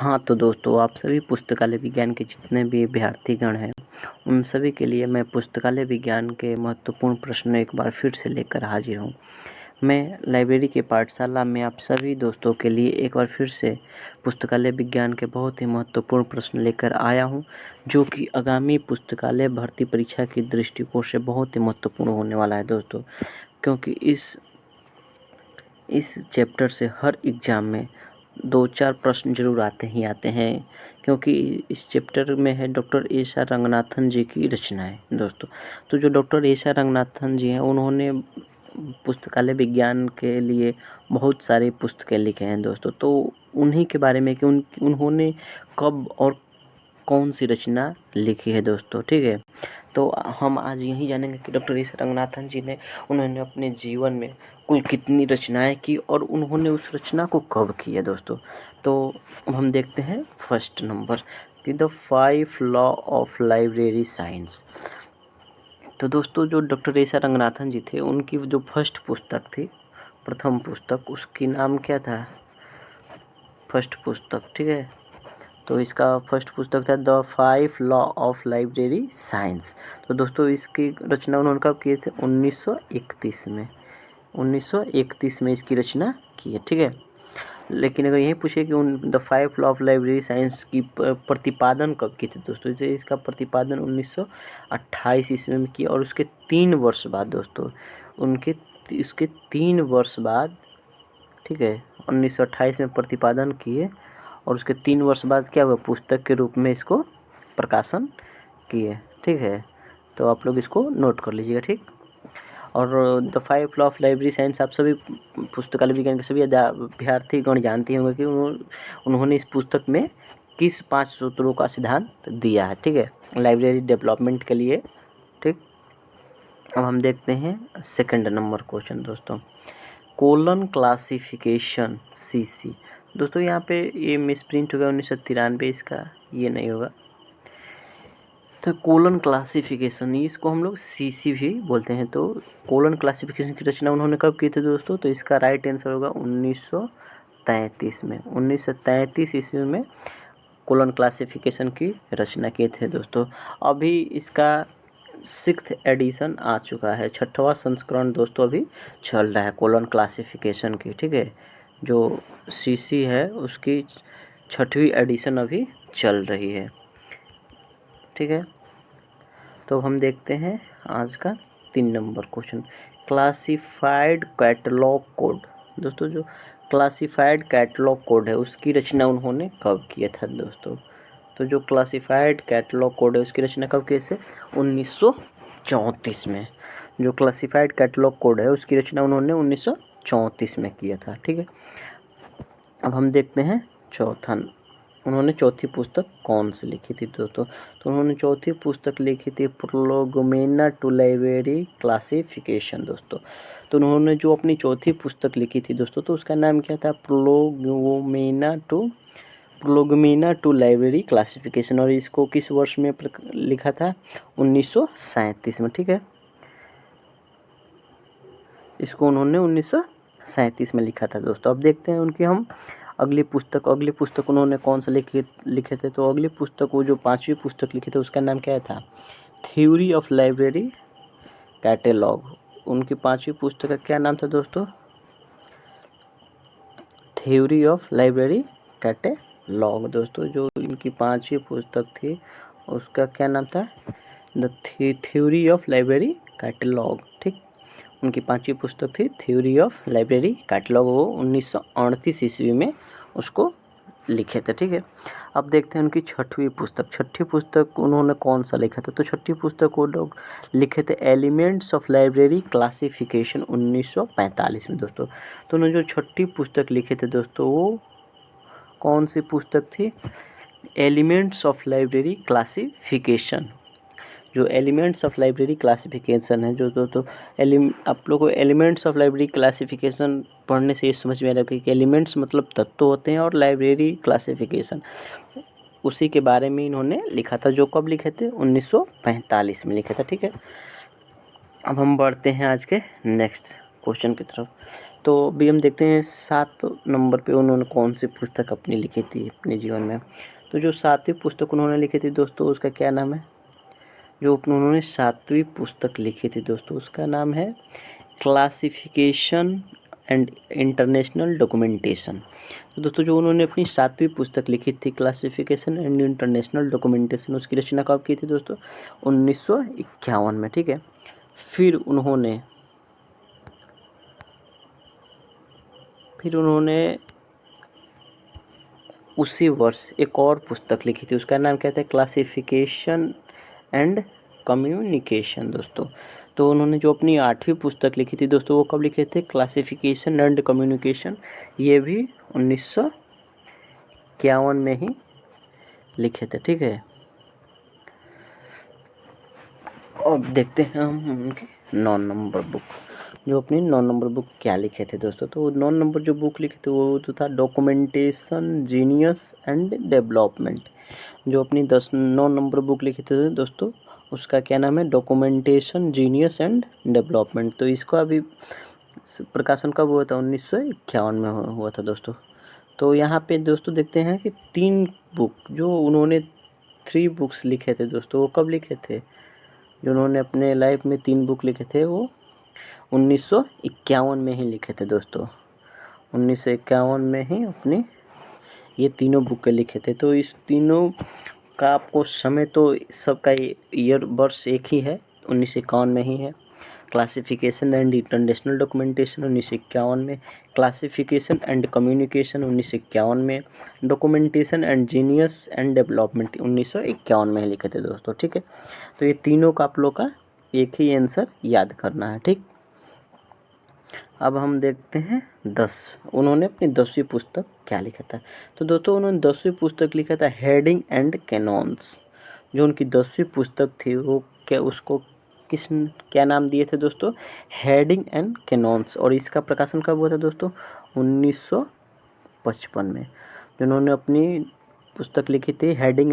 हाँ तो दोस्तों, आप सभी पुस्तकालय विज्ञान के जितने भी अभ्यर्थीगण हैं उन सभी के लिए मैं पुस्तकालय विज्ञान के महत्वपूर्ण प्रश्न एक बार फिर से लेकर हाजिर हूँ। मैं लाइब्रेरी की पाठशाला में आप सभी दोस्तों के लिए एक बार फिर से पुस्तकालय विज्ञान के बहुत ही महत्वपूर्ण प्रश्न लेकर आया हूँ, जो कि आगामी पुस्तकालय भर्ती परीक्षा की दृष्टिकोण से बहुत ही महत्वपूर्ण होने वाला है दोस्तों। क्योंकि इस चैप्टर से हर एग्ज़ाम में 2-4 प्रश्न जरूर आते हैं, क्योंकि इस चैप्टर में है डॉक्टर एस.आर. रंगनाथन जी की रचनाएं दोस्तों। तो जो डॉक्टर एस.आर. रंगनाथन जी हैं उन्होंने पुस्तकालय विज्ञान के लिए बहुत सारी पुस्तकें लिखे हैं दोस्तों। तो उन्हीं के बारे में कि उन्होंने कब और कौन सी रचना लिखी है दोस्तों, ठीक है। तो हम आज यही जानेंगे कि डॉक्टर एस रंगनाथन जी ने उन्होंने अपने जीवन में कुल कितनी रचनाएं की और उन्होंने उस रचना को कब किया दोस्तों। तो हम देखते हैं फर्स्ट नंबर कि the 5 law of library science. तो दोस्तों, जो डॉक्टर एस रंगनाथन जी थे उनकी जो फर्स्ट पुस्तक थी, प्रथम पुस्तक, उसकी नाम क्या था, फर्स्ट पुस्तक, ठीक है। तो इसका फर्स्ट पुस्तक था the 5 law of library science. तो दोस्तों, इसकी रचना उन्होंने कब किए थे, 1931 में। 1931 में इसकी रचना की है, ठीक है। लेकिन अगर यही पूछे कि the 5 law of library science की प्रतिपादन कब की थी दोस्तों, इसे इसका प्रतिपादन 1928 ईस्वी में किया और उसके 3 वर्ष बाद दोस्तों, उसके 3 वर्ष बाद, ठीक है, 1928 में प्रतिपादन किए और उसके 3 वर्ष बाद क्या हुआ, पुस्तक के रूप में इसको प्रकाशन किए, ठीक है। तो आप लोग इसको नोट कर लीजिएगा, ठीक। और the 5 law of library science आप सभी पुस्तकालय विज्ञान के सभी अभ्यर्थीगण जानते होंगे कि उन्होंने इस पुस्तक में किस 5 सूत्रों का सिद्धांत दिया है, ठीक है, लाइब्रेरी डेवलपमेंट के लिए, ठीक। अब हम देखते हैं सेकंड नंबर क्वेश्चन दोस्तों, कोलन क्लासिफिकेशन सीसी। दोस्तों यहाँ पे ये मिसप्रिंट होगा 1993, इसका ये नहीं होगा। तो कोलन क्लासिफिकेशन, इसको हम लोग सीसी भी बोलते हैं। तो कोलन क्लासिफिकेशन की रचना उन्होंने कब की थी दोस्तों, तो इसका राइट आंसर होगा 1933 में। 1933 ईस्वी में कोलन क्लासिफिकेशन की रचना किए थे दोस्तों। अभी इसका 6th एडिशन आ चुका है, 6वां संस्करण दोस्तों अभी चल रहा है कोलन क्लासिफिकेशन की, ठीक है। जो सीसी है उसकी 6वीं एडिशन अभी चल रही है, ठीक है। तो हम देखते हैं आज का 3 number question, classified catalogue code. दोस्तों, जो क्लासिफाइड कैटलॉग कोड है उसकी रचना उन्होंने कब किया था दोस्तों। तो जो क्लासिफाइड कैटलॉग कोड है उसकी रचना कब किए थे, 1934 में। जो क्लासिफाइड कैटलॉग कोड है उसकी रचना उन्होंने 1934 में किया था, ठीक है। अब हम देखते हैं उन्होंने चौथी पुस्तक कौन सी लिखी थी दोस्तों। तो उन्होंने चौथी पुस्तक लिखी थी प्रोलोगोमेना टू लाइब्रेरी क्लासिफिकेशन दोस्तों। तो उन्होंने जो अपनी चौथी पुस्तक लिखी थी दोस्तों, तो उसका नाम क्या था, प्रोलोगोमेना टू लाइब्रेरी क्लासिफिकेशन। और इसको किस वर्ष में लिखा था, 1937 में, ठीक है। इसको उन्होंने 1937 में लिखा था दोस्तों। अब देखते हैं उनकी हम अगली पुस्तक उन्होंने कौन सा लिखे थे। तो अगली पुस्तक, वो जो 5वीं पुस्तक लिखी थी उसका नाम क्या था, थ्योरी ऑफ लाइब्रेरी कैटलॉग। उनकी 5वीं पुस्तक का क्या नाम था दोस्तों, थ्योरी ऑफ लाइब्रेरी कैटलॉग दोस्तों। जो इनकी 5वीं पुस्तक थी उसका क्या नाम था, the theory of library catalogue, ठीक। उनकी 5वीं पुस्तक थी थ्योरी ऑफ लाइब्रेरी कैटलॉग, वो 1938 ईस्वी में उसको लिखे थे, ठीक है। अब देखते हैं उनकी 6वीं पुस्तक। 6ठी पुस्तक उन्होंने कौन सा लिखा था, तो 6ठी पुस्तक वो लोग लिखे the elements of library classification 1945 में दोस्तों। तो उन्होंने जो 6ठी पुस्तक लिखे थे दोस्तों, वो कौन सी पुस्तक थी, एलिमेंट्स ऑफ लाइब्रेरी क्लासिफिकेशन। जो एलिमेंट्स ऑफ लाइब्रेरी क्लासिफिकेशन है जो तो आप लोग को एलिमेंट्स ऑफ लाइब्रेरी क्लासिफिकेशन पढ़ने से ये समझ में आ रहा है कि एलिमेंट्स मतलब तत्व होते हैं और लाइब्रेरी क्लासिफिकेशन उसी के बारे में इन्होंने लिखा था। जो कब लिखे थे, 1945 में लिखा था, ठीक है। अब हम बढ़ते हैं आज के नेक्स्ट क्वेश्चन की तरफ। तो अभी हम देखते हैं 7 नंबर पे उन्होंने कौन सी पुस्तक अपनी लिखी थी अपने जीवन में। तो जो 7वीं पुस्तक उन्होंने लिखी थी दोस्तों, उसका क्या नाम है? जो उन्होंने 7वीं पुस्तक लिखी थी दोस्तों, उसका नाम है क्लासिफिकेशन एंड इंटरनेशनल डॉक्यूमेंटेशन। तो दोस्तों जो उन्होंने अपनी 7वीं पुस्तक लिखी थी क्लासिफिकेशन एंड इंटरनेशनल डॉक्यूमेंटेशन, उसकी रचना कब की थी दोस्तों? 1951 में। ठीक है। फिर उन्होंने उसी वर्ष एक और पुस्तक लिखी थी, उसका नाम क्या था? क्लासिफिकेशन एंड कम्युनिकेशन दोस्तों। तो उन्होंने जो अपनी 8वीं पुस्तक लिखी थी दोस्तों, वो कब लिखे थे? क्लासिफिकेशन एंड कम्युनिकेशन, ये भी 1951 में ही लिखे थे। ठीक है। अब देखते हैं हम उनकी 9 नंबर बुक, जो अपनी 9 नंबर बुक क्या लिखे थे दोस्तों। तो 9 नंबर जो बुक लिखे थे वो तो था डॉक्यूमेंटेशन जीनियस एंड डेवलपमेंट। जो अपनी 9 नंबर बुक लिखे थे दोस्तों, उसका क्या नाम है? Documentation genius and development. तो इसका अभी प्रकाशन कब हुआ था? 1951 में हुआ था दोस्तों। तो यहाँ पे दोस्तों देखते हैं कि 3 बुक जो उन्होंने 3 बुक्स लिखे थे दोस्तों, वो कब लिखे थे? जो उन्होंने अपने लाइफ में 3 बुक लिखे थे वो 1951 में ही लिखे थे दोस्तों। 1951 में ही अपनी ये तीनों बुक लिखे थे। तो इस तीनों का आपको समय तो सबका ईयर वर्ष एक ही है, 1951 में ही है। क्लासिफिकेशन एंड इंटरनेशनल डॉक्यूमेंटेशन 1951 में, क्लासिफिकेशन एंड कम्युनिकेशन 1951 में, documentation and genius and development 1951 में ही लिखे थे दोस्तों। ठीक है। तो ये तीनों का आप लोग का एक ही आंसर याद करना है। ठीक। अब हम देखते हैं 10, उन्होंने अपनी 10वीं पुस्तक क्या लिखा था। तो दोस्तों उन्होंने 10वीं पुस्तक लिखा था हेडिंग एंड कैनॉन्स। जो उनकी 10वीं पुस्तक थी वो उसको क्या नाम दिए थे दोस्तों? Heading and canons. और इसका प्रकाशन कब हुआ था दोस्तों? 1955 में। जिन्होंने अपनी पुस्तक लिखी थी हेडिंग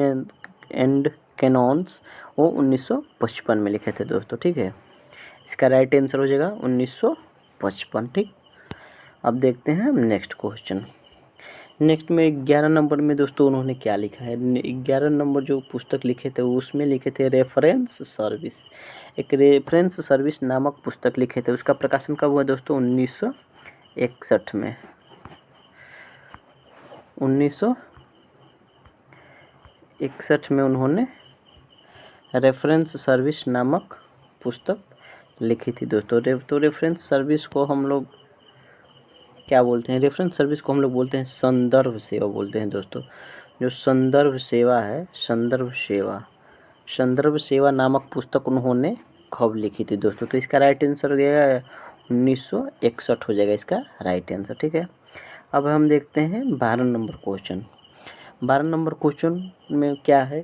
एंड कैनॉन्स, वो 1955 में लिखे थे दोस्तों। ठीक है। इसका राइट आंसर हो जाएगा 1955। ठीक। अब देखते हैं नेक्स्ट क्वेश्चन। नेक्स्ट में 11 नंबर में दोस्तों उन्होंने क्या लिखा है? 11 नंबर जो पुस्तक लिखे थे उसमें लिखे थे रेफरेंस सर्विस। एक रेफरेंस सर्विस नामक पुस्तक लिखे थे, उसका प्रकाशन कब हुआ दोस्तों? 1961 में। 1961 में उन्होंने रेफरेंस सर्विस नामक पुस्तक लिखी थी दोस्तों। तो रेफरेंस सर्विस को हम लोग क्या बोलते हैं? रेफरेंस सर्विस को हम लोग बोलते हैं संदर्भ सेवा बोलते हैं दोस्तों। जो संदर्भ सेवा है, संदर्भ सेवा नामक पुस्तक उन्होंने कब लिखी थी दोस्तों? तो इसका राइट आंसर हो जाएगा 1961 हो जाएगा इसका राइट आंसर। ठीक है। अब हम देखते हैं 12 नंबर क्वेश्चन। 12 नंबर क्वेश्चन में क्या है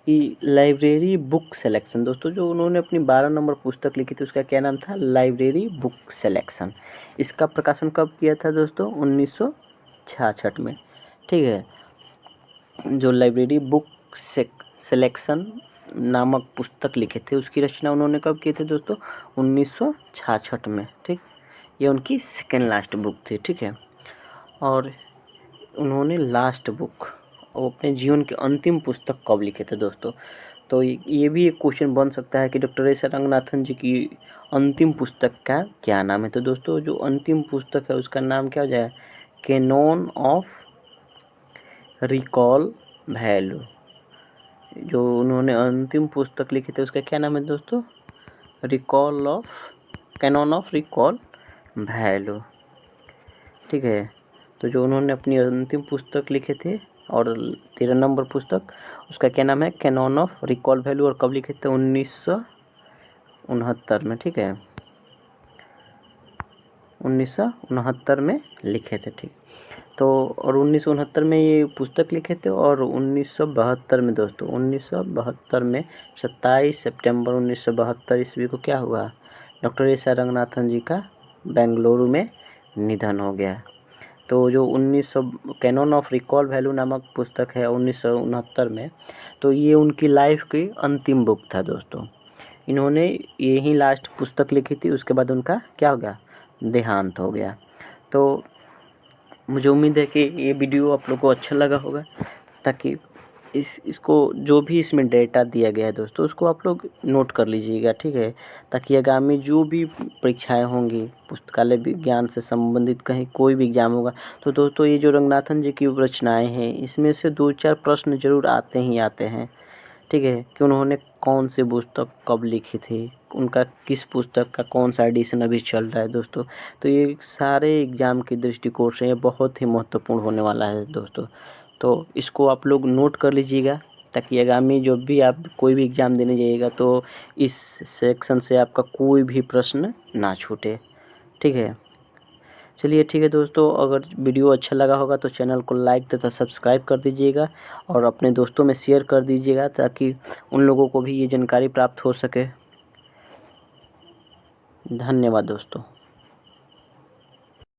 कि लाइब्रेरी बुक सिलेक्शन। दोस्तों जो उन्होंने अपनी 12 नंबर पुस्तक लिखी थी उसका क्या नाम था? Library book selection. इसका प्रकाशन कब किया था दोस्तों? 1966 में। ठीक है। जो लाइब्रेरी बुक सिलेक्शन नामक पुस्तक लिखे थे उसकी रचना उन्होंने कब की थी दोस्तों? 1966 में। ठीक। ये उनकी सेकेंड लास्ट बुक थी। ठीक है। और उन्होंने लास्ट बुक और अपने जीवन की अंतिम पुस्तक कब लिखे थे दोस्तों? तो ये भी एक क्वेश्चन बन सकता है कि डॉक्टर एस रंगनाथन जी की अंतिम पुस्तक का क्या नाम है। तो दोस्तों जो अंतिम पुस्तक है उसका नाम क्या हो जाएगा? Canon of recall value. जो उन्होंने अंतिम पुस्तक लिखी थी उसका क्या नाम है दोस्तों? Canon of recall value. ठीक है। तो जो उन्होंने अपनी अंतिम पुस्तक लिखे थे और 13 नंबर पुस्तक, उसका क्या नाम है? Canon of recall value. और कब लिखे थे? 1969 में। ठीक है। 1969 में लिखे थे। ठीक। तो और 1969 में ये पुस्तक लिखे थे और 1972 में दोस्तों 1972 में 27 सितंबर 1972 ईस्वी को क्या हुआ? डॉक्टर एस आर रंगनाथन जी का बेंगलुरु में निधन हो गया। तो जो 1900 कैनॉन ऑफ रिकॉल वैल्यू नामक पुस्तक है 1969 में, तो ये उनकी लाइफ की अंतिम बुक था दोस्तों। इन्होंने यही लास्ट पुस्तक लिखी थी, उसके बाद उनका क्या हो गया? देहांत हो गया। तो मुझे उम्मीद है कि ये वीडियो आप लोग को अच्छा लगा होगा, ताकि इसको जो भी इसमें डेटा दिया गया है दोस्तों, उसको आप लोग नोट कर लीजिएगा, ठीक है। ताकि आगामी जो भी परीक्षाएं होंगी, पुस्तकालय विज्ञान से संबंधित कहीं कोई भी एग्जाम होगा, तो दोस्तों ये जो रंगनाथन जी की रचनाएं हैं, इसमें से 2-4 प्रश्न जरूर आते ही आते हैं, ठीक है। कि उन्होंने कौन सी पुस्तक कब लिखी थी, उनका किस पुस्तक का कौन सा एडिशन अभी चल रहा है दोस्तों। तो ये सारे एग्ज़ाम के दृष्टिकोण से ये बहुत ही महत्वपूर्ण होने वाला है दोस्तों। तो इसको आप लोग नोट कर लीजिएगा, ताकि आगामी जब भी आप कोई भी एग्ज़ाम देने जाइएगा तो इस सेक्शन से आपका कोई भी प्रश्न ना छूटे, ठीक है। चलिए ठीक है दोस्तों, अगर वीडियो अच्छा लगा होगा तो चैनल को लाइक तथा सब्सक्राइब कर दीजिएगा और अपने दोस्तों में शेयर कर दीजिएगा, ताकि उन लोगों को भी ये जानकारी प्राप्त हो सके। धन्यवाद दोस्तों।